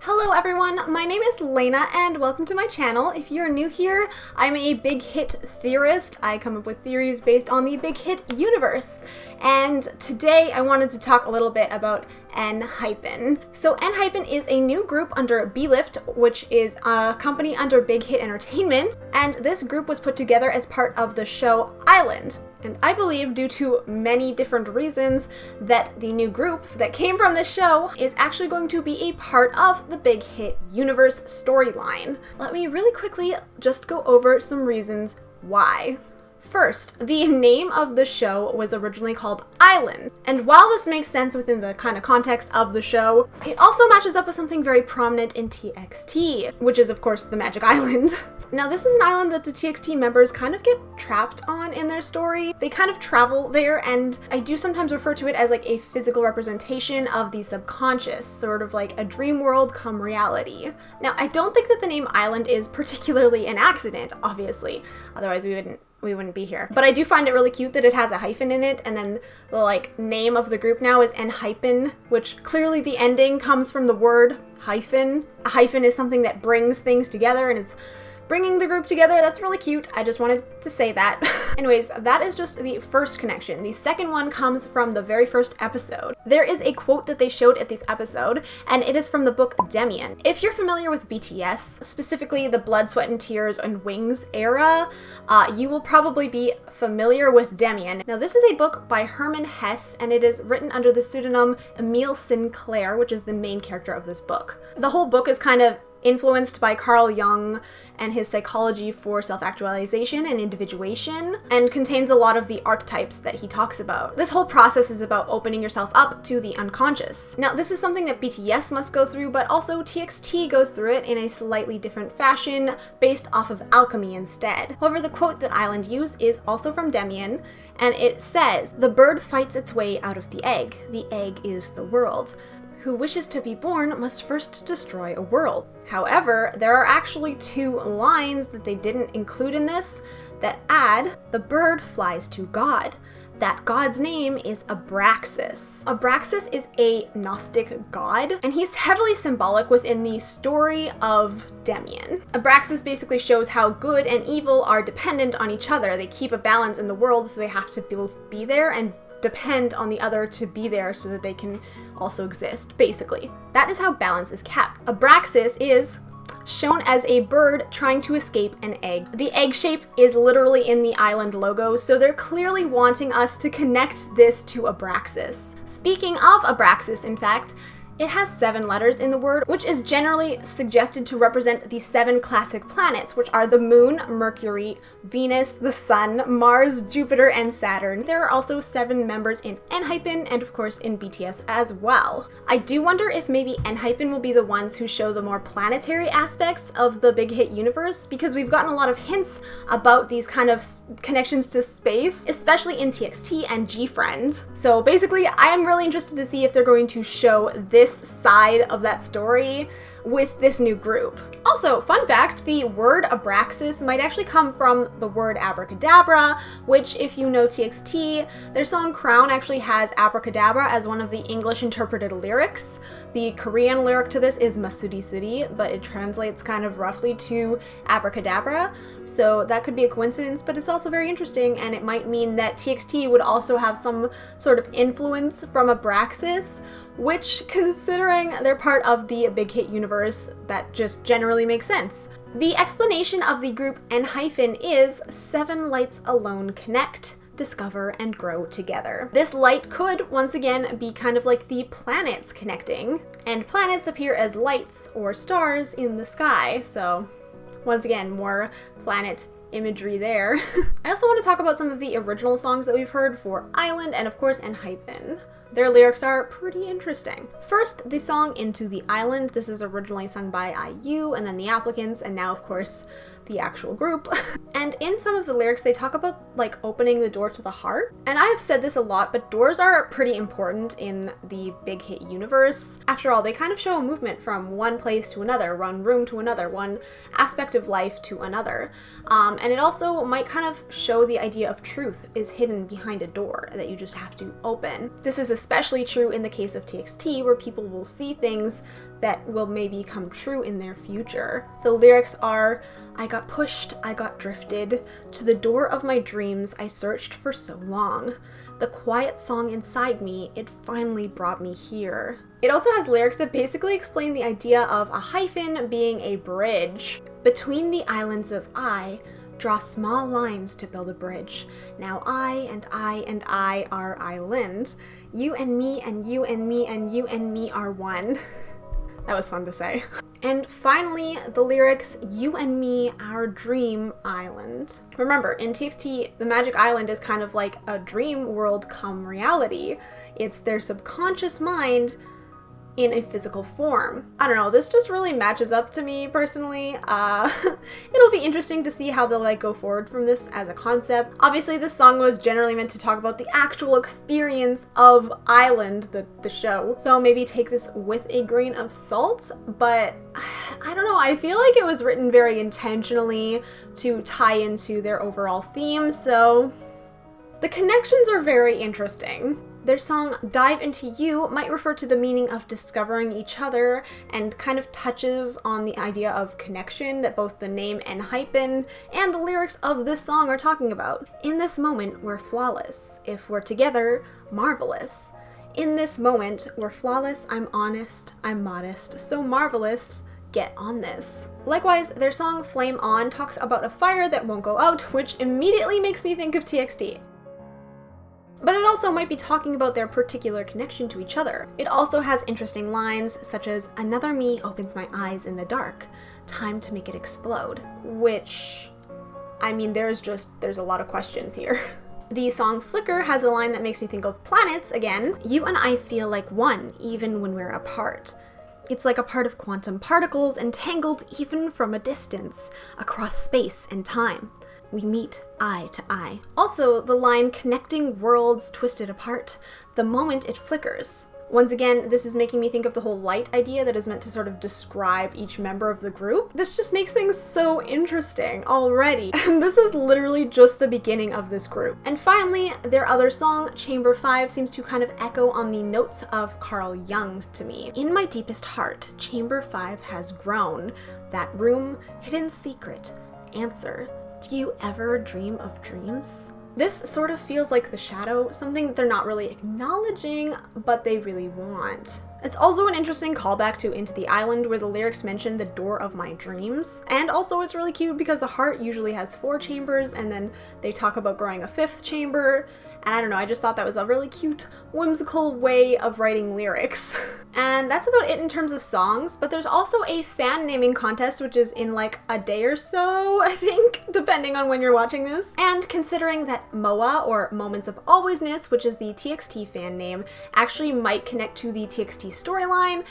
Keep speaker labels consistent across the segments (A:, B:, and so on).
A: Hello everyone, my name is Lena and welcome to my channel. If you're new here, I'm a big hit theorist. I come up with theories based on the big hit universe. And today I wanted to talk a little bit about Enhypen. So Enhypen is a new group under BIGHIT, which is a company under Big Hit Entertainment, and this group was put together as part of the show ILAND. And I believe, due to many different reasons, that the new group that came from this show is actually going to be a part of the Big Hit universe storyline. Let me really quickly just go over some reasons why. First, the name of the show was originally called ILAND, and while this makes sense within the kind of context of the show, it also matches up with something very prominent in TXT, which is of course the Magic Island. Now this is an island that the TXT members kind of get trapped on in their story. They kind of travel there, and I do sometimes refer to it as like a physical representation of the subconscious, sort of like a dream world come reality. Now I don't think that the name Island is particularly an accident, obviously, otherwise we wouldn't be here. But I do find it really cute that it has a hyphen in it, and then the name of the group now is Enhypen, which clearly the ending comes from the word hyphen. A hyphen is something that brings things together, and it's bringing the group together. That's really cute. I just wanted to say that. Anyways, that is just the first connection. The second one comes from the very first episode. There is a quote that they showed at this episode, and it is from the book Demian. If you're familiar with BTS, specifically the Blood, Sweat, and Tears and Wings era, you will probably be familiar with Demian. Now this is a book by Herman Hesse, and it is written under the pseudonym Emile Sinclair, which is the main character of this book. The whole book is kind of influenced by Carl Jung and his psychology for self-actualization and individuation, and contains a lot of the archetypes that he talks about. This whole process is about opening yourself up to the unconscious. Now, this is something that BTS must go through, but also TXT goes through it in a slightly different fashion, based off of alchemy instead. However, the quote that Island use is also from Demian, and it says, "The bird fights its way out of the egg. The egg is the world. Who wishes to be born must first destroy a world." However, there are actually two lines that they didn't include in this that add, "The bird flies to God. That God's name is Abraxas." Abraxas is a Gnostic god, and he's heavily symbolic within the story of Demian. Abraxas basically shows how good and evil are dependent on each other. They keep a balance in the world, so they have to both be there and depend on the other to be there so that they can also exist, basically. That is how balance is kept. Abraxas is shown as a bird trying to escape an egg. The egg shape is literally in the island logo, so they're clearly wanting us to connect this to Abraxas. Speaking of Abraxas, in fact, it has 7 letters in the word, which is generally suggested to represent the 7 classic planets, which are the Moon, Mercury, Venus, the Sun, Mars, Jupiter, and Saturn. There are also 7 members in Enhypen, and of course in BTS as well. I do wonder if maybe Enhypen will be the ones who show the more planetary aspects of the Big Hit universe, because we've gotten a lot of hints about these kind of connections to space, especially in TXT and G-Friend. So basically, I am really interested to see if they're going to show this side of that story with this new group. Also, fun fact, the word Abraxas might actually come from the word abracadabra, which, if you know TXT, their song Crown actually has abracadabra as one of the English interpreted lyrics. The Korean lyric to this is masudi sudi, but it translates kind of roughly to abracadabra, so that could be a coincidence, but it's also very interesting, and it might mean that TXT would also have some sort of influence from Abraxas, which, considering they're part of the Big Hit universe, that just generally makes sense. The explanation of the group Enhypen is 7 lights alone connect, discover, and grow together. This light could, once again, be kind of like the planets connecting, and planets appear as lights or stars in the sky, so once again, more planet imagery there. I also want to talk about some of the original songs that we've heard for Island and of course Enhypen. Their lyrics are pretty interesting. First, the song Into the Island. This is originally sung by IU and then the Applicants, and now of course the actual group. And in some of the lyrics, they talk about like opening the door to the heart. And I have said this a lot, but doors are pretty important in the Big Hit universe. After all, they kind of show a movement from one place to another, one room to another, one aspect of life to another. And it also might kind of show the idea of truth is hidden behind a door that you just have to open. This is especially true in the case of TXT, where people will see things that will maybe come true in their future. The lyrics are, I got pushed, I got drifted, to the door of my dreams I searched for so long. The quiet song inside me, it finally brought me here. It also has lyrics that basically explain the idea of a hyphen being a bridge. Between the islands of I, draw small lines to build a bridge. Now I and I and I are island. You and me and you and me and you and me are one. That was fun to say. And finally, the lyrics, you and me, our dream island. Remember, in TXT, the Magic Island is kind of like a dream world come reality. It's their subconscious mind in a physical form. I don't know, this just really matches up to me personally. It'll be interesting to see how they'll like go forward from this as a concept. Obviously, this song was generally meant to talk about the actual experience of Island, the show. So maybe take this with a grain of salt, but I don't know, I feel like it was written very intentionally to tie into their overall theme, so the connections are very interesting. Their song, Dive Into You, might refer to the meaning of discovering each other and kind of touches on the idea of connection that both the name Enhypen and the lyrics of this song are talking about. In this moment, we're flawless. If we're together, marvelous. In this moment, we're flawless, I'm honest, I'm modest, so marvelous, get on this. Likewise, their song Flame On talks about a fire that won't go out, which immediately makes me think of TXT. But it also might be talking about their particular connection to each other. It also has interesting lines such as, another me opens my eyes in the dark, time to make it explode. Which, I mean, there's a lot of questions here. The song Flicker has a line that makes me think of planets again. You and I feel like one, even when we're apart. It's like a part of quantum particles entangled even from a distance, across space and time. We meet eye to eye. Also, the line connecting worlds twisted apart, the moment it flickers. Once again, this is making me think of the whole light idea that is meant to sort of describe each member of the group. This just makes things so interesting already. And this is literally just the beginning of this group. And finally, their other song, Chamber 5, seems to kind of echo on the notes of Carl Jung to me. In my deepest heart, Chamber 5 has grown. That room, hidden secret, answer. Do you ever dream of dreams? This sort of feels like the shadow, something that they're not really acknowledging, but they really want. It's also an interesting callback to Into the Island, where the lyrics mention the door of my dreams. And also it's really cute because the heart usually has 4 chambers, and then they talk about growing a 5th chamber. And I don't know, I just thought that was a really cute, whimsical way of writing lyrics. And that's about it in terms of songs, but there's also a fan naming contest, which is in like a day or so, I think, depending on when you're watching this. And considering that MOA, or Moments of Alwaysness, which is the TXT fan name, actually might connect to the TXT storyline,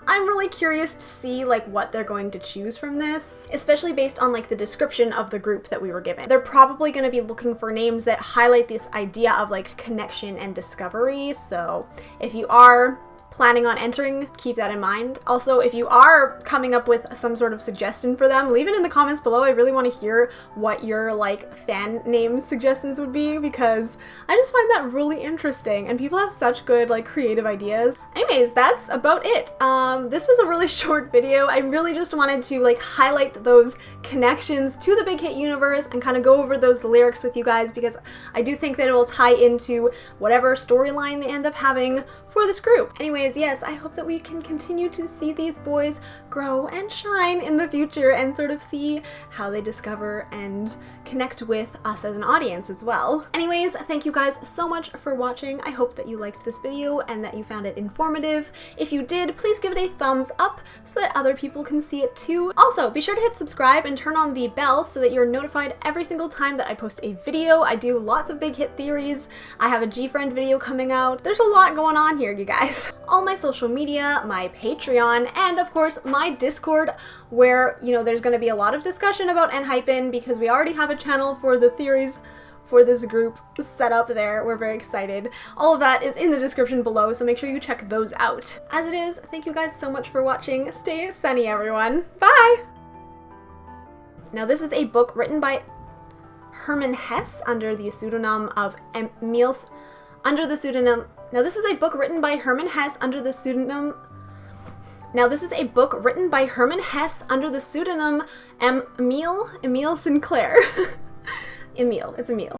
A: I'm really curious to see like what they're going to choose from this, especially based on like the description of the group that we were given. They're probably going to be looking for names that highlight this idea of like connection and discovery, so if you are planning on entering, keep that in mind. Also, if you are coming up with some sort of suggestion for them, leave it in the comments below. I really want to hear what your like fan name suggestions would be, because I just find that really interesting and people have such good like creative ideas. Anyways, that's about it. This was a really short video. I really just wanted to like highlight those connections to the Big Hit universe and kind of go over those lyrics with you guys, because I do think that it will tie into whatever storyline they end up having for this group. Anyways, yes, I hope that we can continue to see these boys grow and shine in the future and sort of see how they discover and connect with us as an audience as well. Anyways, thank you guys so much for watching. I hope that you liked this video and that you found it informative informative. If you did, please give it a thumbs up so that other people can see it too. Also, be sure to hit subscribe and turn on the bell so that you're notified every single time that I post a video. I do lots of big hit theories. I have a G-Friend video coming out. There's a lot going on here, you guys. All my social media, my Patreon, and of course my Discord, where, you know, there's going to be a lot of discussion about Enhypen because we already have a channel for the theories for this group set up there. We're very excited. All of that is in the description below, so make sure you check those out. As it is, thank you guys so much for watching. Stay sunny, everyone. Bye! Now this is a book written by Hermann Hesse under the pseudonym of Emils. Now this is a book written by Hermann Hesse under the pseudonym Emil Sinclair. Emil, it's Emil.